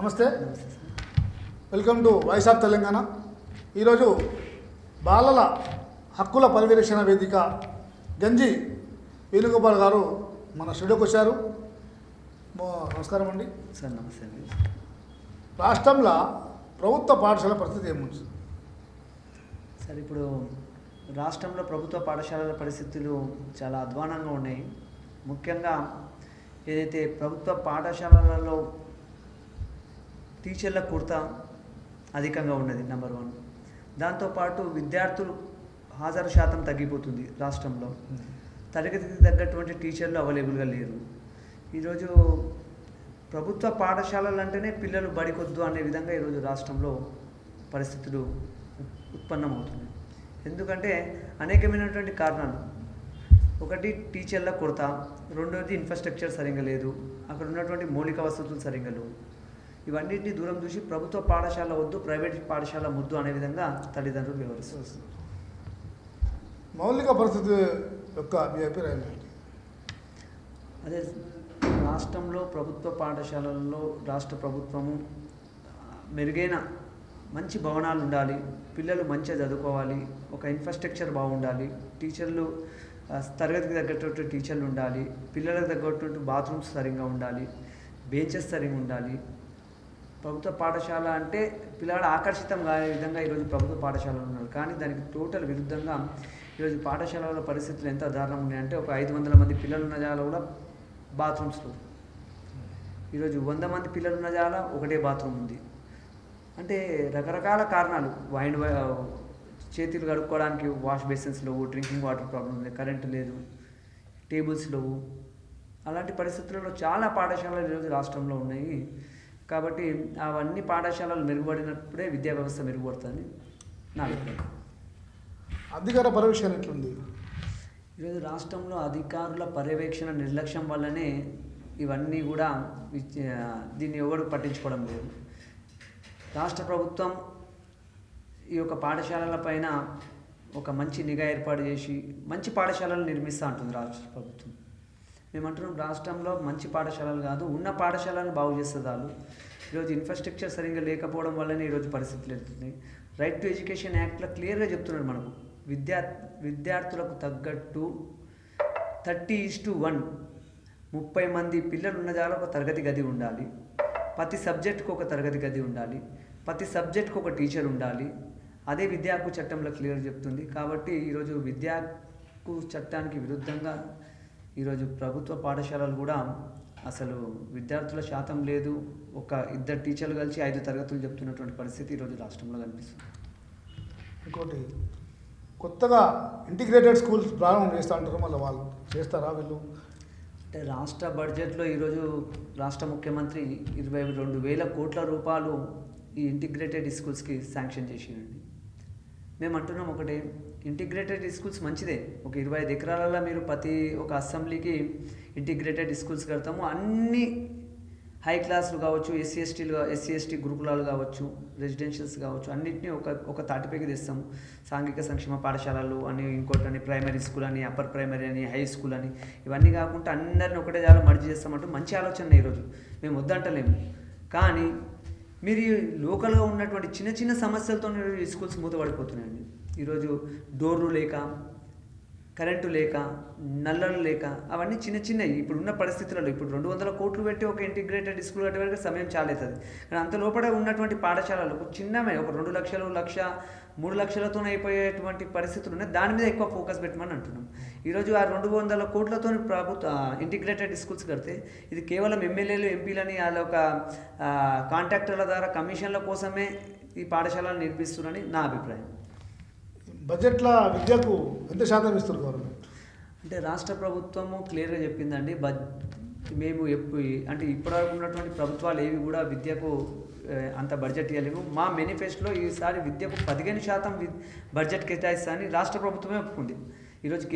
నమస్తే, welcome to voice of Telangana. ఈరోజు బాలల హక్కుల పరిరక్షణ వేదిక గంజి వేణుగోపాల్ గారు మన స్టూడియోకి వచ్చారు. నమస్కారం అండి. సార్ నమస్తే అండి. రాష్ట్రంలో ప్రభుత్వ పాఠశాల పరిస్థితి ఏముంది సార్? ఇప్పుడు రాష్ట్రంలో ప్రభుత్వ పాఠశాలల పరిస్థితులు చాలా అధ్వానంగా ఉన్నాయి. ముఖ్యంగా ఏదైతే ప్రభుత్వ పాఠశాలలలో టీచర్ల కొరత అధికంగా ఉన్నది, నెంబర్ 1. దాంతోపాటు విద్యార్థులు హాజరు శాతం తగ్గిపోతుంది రాష్ట్రంలో. తరగతికి తగ్గటువంటి టీచర్లు అవైలబుల్గా లేరు. ఈరోజు ప్రభుత్వ పాఠశాలలు అంటేనే పిల్లలు బడికొద్దు అనే విధంగా ఈరోజు రాష్ట్రంలో పరిస్థితులు ఉత్పన్నమవుతున్నాయి. ఎందుకంటే అనేకమైనటువంటి కారణాలు. ఒకటి టీచర్ల కొరత, రెండోది ఇన్ఫ్రాస్ట్రక్చర్ సరిగ్గా లేదు, అక్కడ ఉన్నటువంటి మౌలిక వసతులు సరిగ్గా లేవు. ఇవన్నింటినీ దూరం చూసి ప్రభుత్వ పాఠశాల వద్దు, ప్రైవేట్ పాఠశాల ముద్దు అనే విధంగా తల్లిదండ్రులు వ్యవహరిస్తారు. మౌలిక పరిస్థితి యొక్క మీ అభిప్రాయం ఏంటి? అదే రాష్ట్రంలో ప్రభుత్వ పాఠశాలల్లో రాష్ట్ర ప్రభుత్వము మెరుగైన మంచి భవనాలు ఉండాలి, పిల్లలు మంచిగా చదువుకోవాలి, ఒక ఇన్ఫ్రాస్ట్రక్చర్ బాగుండాలి, టీచర్లు తరగతికి తగ్గట్టు టీచర్లు ఉండాలి, పిల్లలకు తగ్గట్టు బాత్రూమ్స్ సరిగ్గా ఉండాలి, బెంచెస్ సరిగ్గా ఉండాలి. ప్రభుత్వ పాఠశాల అంటే పిల్లలు ఆకర్షితం కాని విధంగా ఈరోజు ప్రభుత్వ పాఠశాలలు ఉన్నారు. కానీ దానికి టోటల్ విరుద్ధంగా ఈరోజు పాఠశాలల పరిస్థితులు ఎంత దారుణంగా ఉన్నాయంటే, ఒక 500 మంది పిల్లలు ఉన్న జాల కూడా బాత్రూమ్స్లో, ఈరోజు 100 మంది పిల్లలు ఉన్న జాల ఒకటే బాత్రూమ్ ఉంది. అంటే రకరకాల కారణాలు. చేతులు కడుక్కోవడానికి వాష్ బేసిన్స్ లేవు, డ్రింకింగ్ వాటర్ ప్రాబ్లం ఉంది, కరెంటు లేదు, టేబుల్స్ లేవు. అలాంటి పరిస్థితులలో చాలా పాఠశాలలు ఈరోజు రాష్ట్రంలో ఉన్నాయి. కాబట్టి అవన్నీ పాఠశాలలు మెరుగుపడినప్పుడే విద్యా వ్యవస్థ మెరుగుపడుతుంది నా అభిప్రాయం. అధికార పర్యవేక్షణ ఎట్లుంది? ఈరోజు రాష్ట్రంలో అధికారుల పర్యవేక్షణ నిర్లక్ష్యం వల్లనే ఇవన్నీ కూడా దీన్ని ఎవరు పట్టించుకోవడం లేదు. రాష్ట్ర ప్రభుత్వం ఈ యొక్క పాఠశాలల పైన ఒక మంచి నిఘా ఏర్పాటు చేసి మంచి పాఠశాలలు నిర్మిస్తూ ఉంటుంది రాష్ట్ర ప్రభుత్వం. మేమంటున్నాం, రాష్ట్రంలో మంచి పాఠశాలలు కాదు, ఉన్న పాఠశాలను బాగు చేసేదాలు. ఈరోజు ఇన్ఫ్రాస్ట్రక్చర్ సరిగ్గా లేకపోవడం వల్లనే ఈరోజు పరిస్థితులు ఎదుగుతున్నాయి. రైట్ టు ఎడ్యుకేషన్ యాక్ట్లో క్లియర్గా చెప్తున్నారు మనకు, విద్యార్థులకు తగ్గట్టు 30:1 30 మంది పిల్లలు ఉన్న జాల ఒక తరగతి గది ఉండాలి, ప్రతి సబ్జెక్టుకు ఒక తరగతి గది ఉండాలి, ప్రతి సబ్జెక్టుకు ఒక టీచర్ ఉండాలి. అదే విద్యా హక్కు చట్టంలో క్లియర్ చెప్తుంది. కాబట్టి ఈరోజు విద్యా హక్కు చట్టానికి విరుద్ధంగా ఈరోజు ప్రభుత్వ పాఠశాలలు కూడా అసలు విద్యార్థుల శాతం లేదు. ఒక 2 టీచర్లు కలిసి 5 తరగతులు చెప్తున్నటువంటి పరిస్థితి ఈరోజు రాష్ట్రంలో కనిపిస్తుంది. ఇంకోటి, కొత్తగా ఇంటిగ్రేటెడ్ స్కూల్స్ ప్రారంభం చేస్తూ ఉంటారు, మళ్ళీ వాళ్ళు చేస్తారా వీళ్ళు? అంటే రాష్ట్ర బడ్జెట్లో ఈరోజు రాష్ట్ర ముఖ్యమంత్రి 22,000 కోట్ల రూపాయలు ఈ ఇంటిగ్రేటెడ్ స్కూల్స్కి శాంక్షన్ చేసినండి. మేము అంటున్నాం ఒకటే, ఇంటిగ్రేటెడ్ స్కూల్స్ మంచిదే. ఒక 25 ఎకరాలలో మీరు ప్రతి ఒక అసెంబ్లీకి ఇంటిగ్రేటెడ్ స్కూల్స్ కడతాము. అన్ని హై క్లాసులు కావచ్చు, ఎస్సీ ఎస్టీ గురుకులాలు కావచ్చు, రెసిడెన్షియల్స్ కావచ్చు, అన్నింటినీ ఒక తాటిపైకి తెస్తాము. సాంఘిక సంక్షేమ పాఠశాలలు అని, ఇంకోటని, ప్రైమరీ స్కూల్ అని, అప్పర్ ప్రైమరీ అని, హై స్కూల్ అని, ఇవన్నీ కాకుండా అందరిని ఒకటే చాలా మర్జీ చేస్తామంటూ మంచి ఆలోచన ఈరోజు. మేము వద్దంటలేము. కానీ మీరు లోకల్గా ఉన్నటువంటి చిన్న చిన్న సమస్యలతో ఈ స్కూల్స్ మూతపడిపోతున్నాయండి. ఈరోజు డోర్లు లేక, కరెంటు లేక, నల్లలు లేక, అవన్నీ చిన్న చిన్నవి. ఇప్పుడున్న పరిస్థితులలో ఇప్పుడు 200 కోట్లు పెట్టి ఒక ఇంటిగ్రేటెడ్ స్కూల్ కట్టే వరకు సమయం చాలా అవుతుంది. కానీ అంత లోపల ఉన్నటువంటి పాఠశాలలు చిన్నమే, ఒక 2 లక్షలు, 1,00,000, 3 లక్షలతో అయిపోయేటువంటి పరిస్థితులు ఉన్నాయి. దాని మీద ఎక్కువ ఫోకస్ పెట్టమని అంటున్నాం. ఈరోజు ఆ 200 కోట్లతో ప్రభుత్వ ఇంటిగ్రేటెడ్ స్కూల్స్ కడితే ఇది కేవలం ఎమ్మెల్యేలు, ఎంపీలని వాళ్ళ ఒక కాంట్రాక్టర్ల ద్వారా కమిషన్ల కోసమే ఈ పాఠశాలను నిర్మిస్తున్నారని నా అభిప్రాయం. బడ్జెట్లో విద్యకు ఎంత శాతం ఇస్తారు గవర్నమెంట్? అంటే రాష్ట్ర ప్రభుత్వము క్లియర్గా చెప్పిందండి, మేము అంటే ఇప్పటివరకు ఉన్నటువంటి ప్రభుత్వాలు ఏవి కూడా విద్యకు అంత బడ్జెట్ ఇవ్వలేము. మా మేనిఫెస్టోలో ఈసారి విద్యకు 15% బడ్జెట్ కేటాయిస్తానని రాష్ట్ర ప్రభుత్వమే ఒప్పుకుంది. ఈరోజు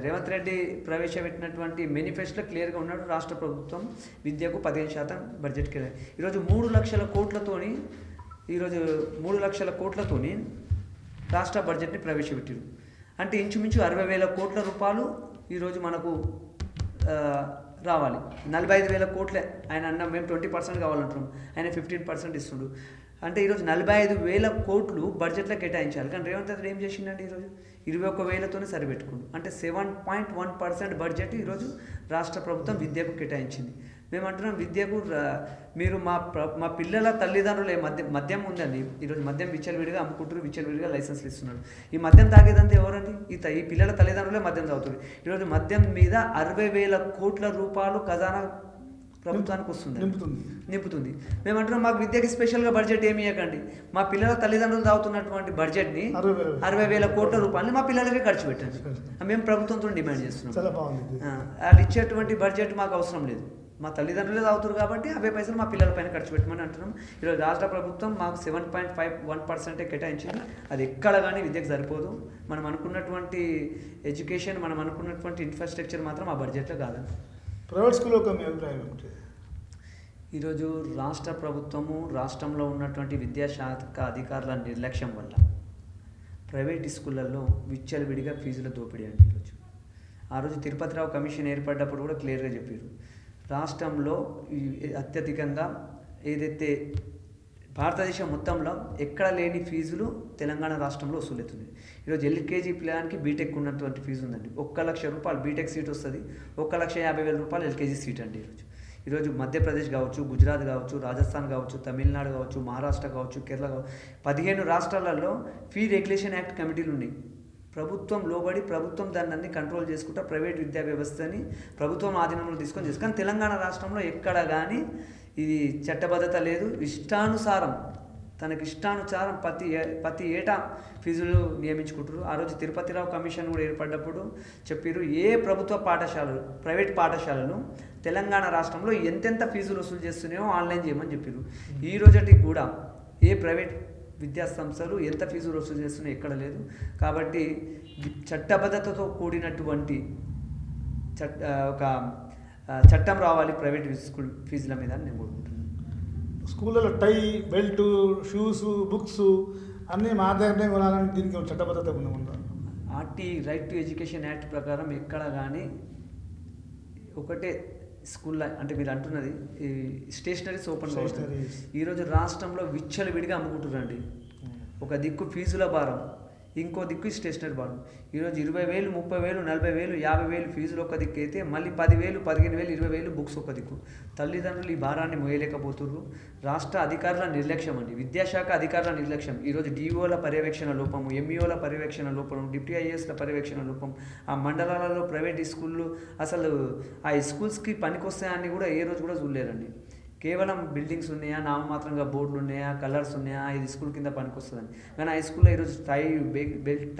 రేవంత్ రెడ్డి ప్రవేశపెట్టినటువంటి మేనిఫెస్టోలో క్లియర్గా ఉన్నాడు, రాష్ట్ర ప్రభుత్వం విద్యకు 15% బడ్జెట్ కేటాయి. ఈరోజు 3 లక్షల కోట్లతోని రాష్ట్ర బడ్జెట్ని ప్రవేశపెట్టారు. అంటే ఇంచుమించు 60,000 కోట్ల రూపాయలు ఈరోజు మనకు రావాలి. 45,000 కోట్లే ఆయన అన్న, మేము 20% కావాలంటున్నాం, ఆయన 15% ఇస్తుండు. అంటే ఈరోజు 45,000 కోట్లు బడ్జెట్లో కేటాయించాలి. కానీ రేవంత్ రెడ్డి ఏం చేసిండంటే ఈరోజు 21,000తోనే సరిపెట్టుకుండు. అంటే 7.1% బడ్జెట్ ఈరోజు రాష్ట్ర ప్రభుత్వం విద్యకు కేటాయించింది. మేము అంటున్నాం, విద్యకు మీరు మా పిల్లల తల్లిదండ్రులే మద్యం ఉందండి. ఈరోజు మద్యం విచ్చలవిడిగా అమ్ముకుంటారు, విచ్చలవిడిగా లైసెన్స్లు ఇస్తున్నారు. ఈ మద్యం తాగేదంతా ఎవరండి? ఈ పిల్లల తల్లిదండ్రులే మద్యం తాగుతారు. ఈరోజు మద్యం మీద 60,000 కోట్ల రూపాయలు ఖజానా ప్రభుత్వానికి వస్తుంది, నింపుతుంది. మేము అంటున్నాం, మాకు విద్యకి స్పెషల్గా బడ్జెట్ ఏమి ఇవ్వకండి. మా పిల్లల తల్లిదండ్రులు తాగుతున్నటువంటి బడ్జెట్ని 60,000 కోట్ల రూపాయలని మా పిల్లలకే ఖర్చు పెట్టండి. మేము ప్రభుత్వంతో డిమాండ్ చేస్తున్నాం. వాళ్ళు ఇచ్చేటువంటి బడ్జెట్ మాకు అవసరం లేదు. మా తల్లిదండ్రులే తాగుతారు కాబట్టి అవే పైసలు మా పిల్లల పైన ఖర్చు పెట్టమని అంటున్నాం. ఈరోజు రాష్ట్ర ప్రభుత్వం మాకు 7.51% కేటాయించింది. అది ఎక్కడ కానీ విద్యకు సరిపోదు. మనం అనుకున్నటువంటి ఎడ్యుకేషన్, మనం అనుకున్నటువంటి ఇన్ఫ్రాస్ట్రక్చర్ మాత్రం ఆ బడ్జెట్లో కాదండి. ప్రైవేట్ స్కూల్ యొక్క మీ అభిప్రాయం ఏమిటి? ఈరోజు రాష్ట్ర ప్రభుత్వము, రాష్ట్రంలో ఉన్నటువంటి విద్యాశాఖ అధికారుల నిర్లక్ష్యం వల్ల ప్రైవేట్ స్కూళ్ళల్లో విచ్చలవిడిగా ఫీజుల దోపిడీ అండి. ఈరోజు ఆ రోజు తిరుపతిరావు కమిషన్ ఏర్పడ్డప్పుడు కూడా క్లియర్గా చెప్పారు, రాష్ట్రంలో అత్యధికంగా ఏదైతే భారతదేశం మొత్తంలో ఎక్కడ లేని ఫీజులు తెలంగాణ రాష్ట్రంలో వసూలవుతుంది. ఈరోజు ఎల్కేజీ పిల్లగానికి బీటెక్ ఉన్నటువంటి ఫీజు ఉందండి. 1,00,000 రూపాయలు బీటెక్ సీట్ వస్తుంది, 1,50,000 రూపాయలు ఎల్కేజీ సీట్ అండి. ఈరోజు మధ్యప్రదేశ్ కావచ్చు, గుజరాత్ కావచ్చు, రాజస్థాన్ కావచ్చు, తమిళనాడు కావచ్చు, మహారాష్ట్ర కావచ్చు, కేరళ కావచ్చు, 15 రాష్ట్రాలలో ఫీ రెగ్యులేషన్ యాక్ట్ కమిటీలు ఉన్నాయి. ప్రభుత్వం లోబడి ప్రభుత్వం దాన్ని అన్ని కంట్రోల్ చేసుకుంటా ప్రైవేట్ విద్యా వ్యవస్థని ప్రభుత్వం ఆధీనంలో తీసుకొని చేస్తుంది. కానీ తెలంగాణ రాష్ట్రంలో ఎక్కడ కానీ ఇది చట్టబద్ధత లేదు. ఇష్టానుసారం తనకి ఇష్టానుసారం ప్రతి ఏటా ఫీజులు నియమించుకుంటారు. ఆ రోజు తిరుపతిరావు కమిషన్ కూడా ఏర్పడ్డప్పుడు చెప్పారు, ఏ ప్రభుత్వ పాఠశాలలు, ప్రైవేట్ పాఠశాలలు తెలంగాణ రాష్ట్రంలో ఎంతెంత ఫీజులు వసూలు చేస్తున్నాయో ఆన్లైన్ చేయమని చెప్పారు. ఈ రోజుకి కూడా ఏ ప్రైవేట్ విద్యా సంస్థలు ఎంత ఫీజులు వసూలు చేస్తున్నాయో ఎక్కడ లేదు. కాబట్టి చట్టబద్ధతతో కూడినటువంటి ఒక చట్టం రావాలి ప్రైవేట్ స్కూల్ ఫీజుల మీద అని నేను కోరుకుంటున్నాను. స్కూళ్ళలో టై, బెల్ట్, షూస్, బుక్స్ అన్నీ మా దగ్గరనే కొనాలని దీనికి చట్టబద్ధత ఉందా? RT right to education act ప్రకారం ఎక్కడ కానీ ఒకటే స్కూల్లో, అంటే మీరు అంటున్నది ఈ స్టేషనరీస్ ఓపెన్ అవుతుంది. ఈరోజు రాష్ట్రంలో విచ్చలవిడిగా అమ్ముకుంటున్నారండి. ఒక దిక్కు ఫీజుల భారం, ఇంకో దిక్కు స్టేషనరీ భారం. ఈరోజు 20,000, 30,000, 40,000, 50,000 ఫీజులు ఒక దిక్కు అయితే మళ్ళీ 10,000, 15,000, 20,000 బుక్స్ ఒక దిక్కు. తల్లిదండ్రులు ఈ భారాన్ని మోయలేకపోతున్నారు. రాష్ట్ర అధికారుల నిర్లక్ష్యం అండి, విద్యాశాఖ అధికారుల నిర్లక్ష్యం. ఈరోజు డిఓల పర్యవేక్షణ లోపము, ఎంఈఓల పర్యవేక్షణ లోపం, డిప్యూటీ ఐఏఎస్ల పర్యవేక్షణ లోపం. ఆ మండలాలలో ప్రైవేట్ స్కూళ్ళు అసలు ఆ స్కూల్స్కి పనికొస్తాయని కూడా ఏ రోజు కూడా చూడలేరండి. కేవలం బిల్డింగ్స్ ఉన్నాయా, నామమాత్రంగా బోర్డులు ఉన్నాయా, కలర్స్ ఉన్నాయా, ఇది స్కూల్ కింద పనికొస్తుందని. కానీ హై స్కూల్లో ఈరోజు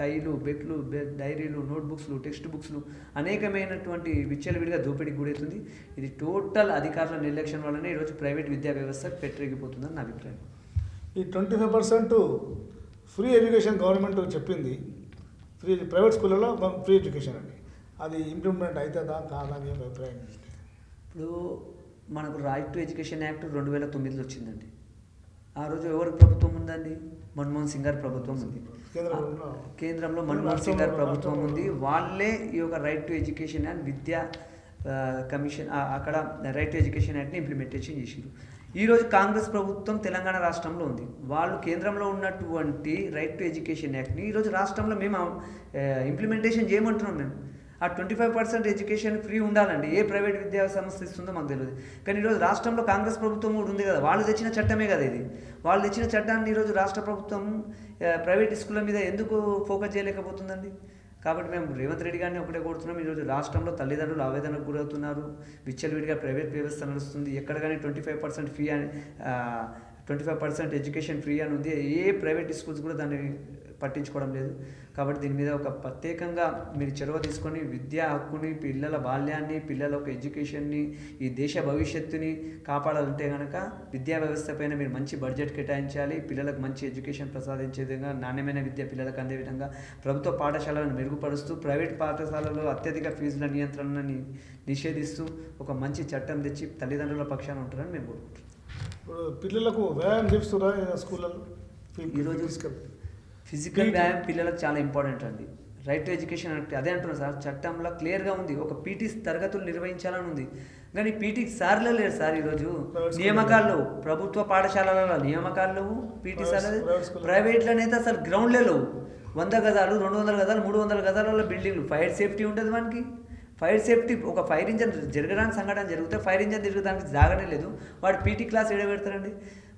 టైలు, బెల్ట్లు, డైరీలు, నోట్బుక్స్లు, టెక్స్ట్ బుక్స్లు అనేకమైనటువంటి విచ్చలవిడిగా దోపిడీకి గురవుతుంది. ఇది టోటల్ అధికారుల నిర్లక్ష్యం వల్లనే ఈరోజు ప్రైవేట్ విద్యా వ్యవస్థ పెట్టిరిగిపోతుందని నా అభిప్రాయం. ఈ 25% ఫ్రీ ఎడ్యుకేషన్ గవర్నమెంట్ చెప్పింది, ప్రైవేట్ స్కూళ్ళలో ఫ్రీ ఎడ్యుకేషన్ అండి, అది ఇంప్లిమెంట్ అవుతుందా కాదా అని అభిప్రాయం? ఇప్పుడు మనకు రైట్ టు ఎడ్యుకేషన్ యాక్ట్ 2009లో వచ్చిందండి. ఆ రోజు ఎవరి ప్రభుత్వం ఉందండి? మన్మోహన్ సింగ్ గారి ప్రభుత్వం ఉంది. కేంద్రంలో మన్మోహన్ సింగ్ గారి ప్రభుత్వం ఉంది. వాళ్ళే ఈ యొక్క రైట్ టు ఎడ్యుకేషన్ అండ్ విద్యా కమిషన్, అక్కడ రైట్ టు ఎడ్యుకేషన్ యాక్ట్ని ఇంప్లిమెంటేషన్ చేసారు. ఈరోజు కాంగ్రెస్ ప్రభుత్వం తెలంగాణ రాష్ట్రంలో ఉంది. వాళ్ళు కేంద్రంలో ఉన్నటువంటి రైట్ టు ఎడ్యుకేషన్ యాక్ట్ని ఈరోజు రాష్ట్రంలో మేము ఇంప్లిమెంటేషన్ చేయమంటున్నాం. మేము ఆ 25% ఎడ్యుకేషన్ ఫ్రీ ఉండాలండి. ఏ ప్రైవేట్ విద్యా సంస్థ ఇస్తుందో మాకు తెలియదు. కానీ ఈరోజు రాష్ట్రంలో కాంగ్రెస్ ప్రభుత్వం కూడా ఉంది కదా, వాళ్ళు తెచ్చిన చట్టమే కదా ఇది. వాళ్ళు తెచ్చిన చట్టాన్ని ఈరోజు రాష్ట్ర ప్రభుత్వం ప్రైవేట్ స్కూళ్ళ మీద ఎందుకు ఫోకస్ చేయలేకపోతుందండి? కాబట్టి మేము రేవంత్ రెడ్డి గారిని ఒకటే కోరుతున్నాం, ఈరోజు రాష్ట్రంలో తల్లిదండ్రులు ఆవేదనకు గురవుతున్నారు. విచ్చలవిడిగా ప్రైవేట్ వ్యవస్థ నడుస్తుంది. ఎక్కడ కానీ 25% ఫీ అని 25% ఎడ్యుకేషన్ ఫ్రీ అని ఉంది. ఏ ప్రైవేట్ స్కూల్స్ కూడా దాన్ని పట్టించుకోవడం లేదు. కాబట్టి దీని మీద ఒక ప్రత్యేకంగా మీరు చొరవ తీసుకొని విద్యా హక్కుని, పిల్లల బాల్యాన్ని, పిల్లల ఒక ఎడ్యుకేషన్ని, ఈ దేశ భవిష్యత్తుని కాపాడాలంటే కనుక విద్యా వ్యవస్థ పైన మీరు మంచి బడ్జెట్ కేటాయించాలి. పిల్లలకు మంచి ఎడ్యుకేషన్ ప్రసాదించే విధంగా, నాణ్యమైన విద్య పిల్లలకు అందే విధంగా ప్రభుత్వ పాఠశాలను మెరుగుపరుస్తూ, ప్రైవేట్ పాఠశాలలో అత్యధిక ఫీజుల నియంత్రణని నిషేధిస్తూ ఒక మంచి చట్టం తెచ్చి తల్లిదండ్రుల పక్షాన ఉంటారని మేము కోరుకుంటున్నాం. ఇప్పుడు పిల్లలకు వ్యాయామం చేస్తున్నారా స్కూళ్ళలో? ఈరోజు ఫిజికల్ వ్యాయామం పిల్లలకు చాలా ఇంపార్టెంట్ అండి. రైట్ టు ఎడ్యుకేషన్ అంటే అదే అంటున్నా సార్, చట్టంలో క్లియర్గా ఉంది ఒక పీటీ తరగతులు నిర్వహించాలని ఉంది. కానీ పీటీ సార్లే లేరు సార్ ఈరోజు. నియామకాలు ప్రభుత్వ పాఠశాలలలో నియామకాలు పీటీ సార్లు, ప్రైవేట్లోనైతే అసలు గ్రౌండ్లే లేవు. 100 గజాలు 200 గజాలు 300 గజాలలో బిల్డింగ్లు. ఫైర్ సేఫ్టీ ఉంటుంది మనకి. ఫైర్ సేఫ్టీ ఒక ఫైర్ ఇంజన్ జరగడానికి సంఘటన జరిగితే ఫైర్ ఇంజన్ తిరగడానికి జాగనే లేదు. వాడు పీటీ క్లాస్ పెడతారండి.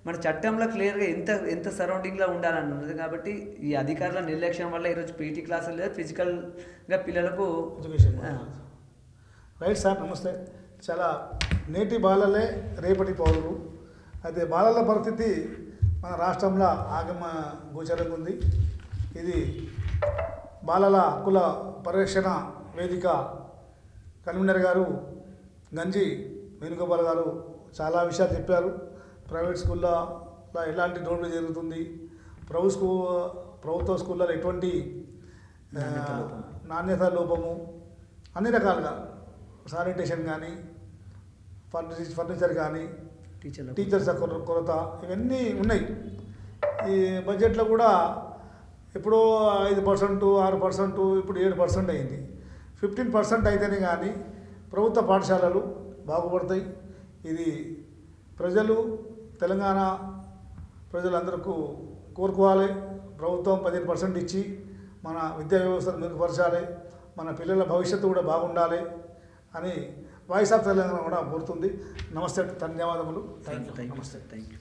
మన చట్టంలో క్లియర్గా ఎంత సరౌండింగ్లో ఉండాలన్నది. కాబట్టి ఈ అధికారుల నిర్లక్ష్యం వల్ల ఈరోజు పీటీ క్లాసులు లేదు, ఫిజికల్గా పిల్లలకు ఎడ్యుకేషన్. రైట్ సార్, నమస్తే. చాలా నేటి బాలలే రేపటి పౌరులు. అయితే బాలల పరిస్థితి మన రాష్ట్రంలో ఆగమ గోచరంగా ఉంది. ఇది బాలల హక్కుల పరిరక్షణ వేదిక కన్వీనర్ గారు గంజి వేణుగోపాల్ గారు చాలా విషయాలు చెప్పారు. ప్రైవేట్ స్కూల్లో ఎలాంటి దోపిడీ జరుగుతుంది, ప్రభుత్వ స్కూళ్ళలో ఎటువంటి నాణ్యత లోపము, అన్ని రకాలుగా శానిటేషన్ కానీ, ఫర్నిచర్ కానీ, టీచర్స్ కొరత, ఇవన్నీ ఉన్నాయి. ఈ బడ్జెట్లో కూడా ఎప్పుడో 5%, 6%, ఇప్పుడు 7% అయింది. 15% అయితేనే కానీ ప్రభుత్వ పాఠశాలలు బాగుపడతాయి. ఇది ప్రజలు, తెలంగాణ ప్రజలందరికీ కోరుకోవాలి. ప్రభుత్వం 15% ఇచ్చి మన విద్యా వ్యవస్థను మెరుగుపరచాలి, మన పిల్లల భవిష్యత్తు కూడా బాగుండాలి అని వాయిస్ ఆఫ్ తెలంగాణ కూడా కోరుతుంది. నమస్తే, ధన్యవాదములు. Thank you.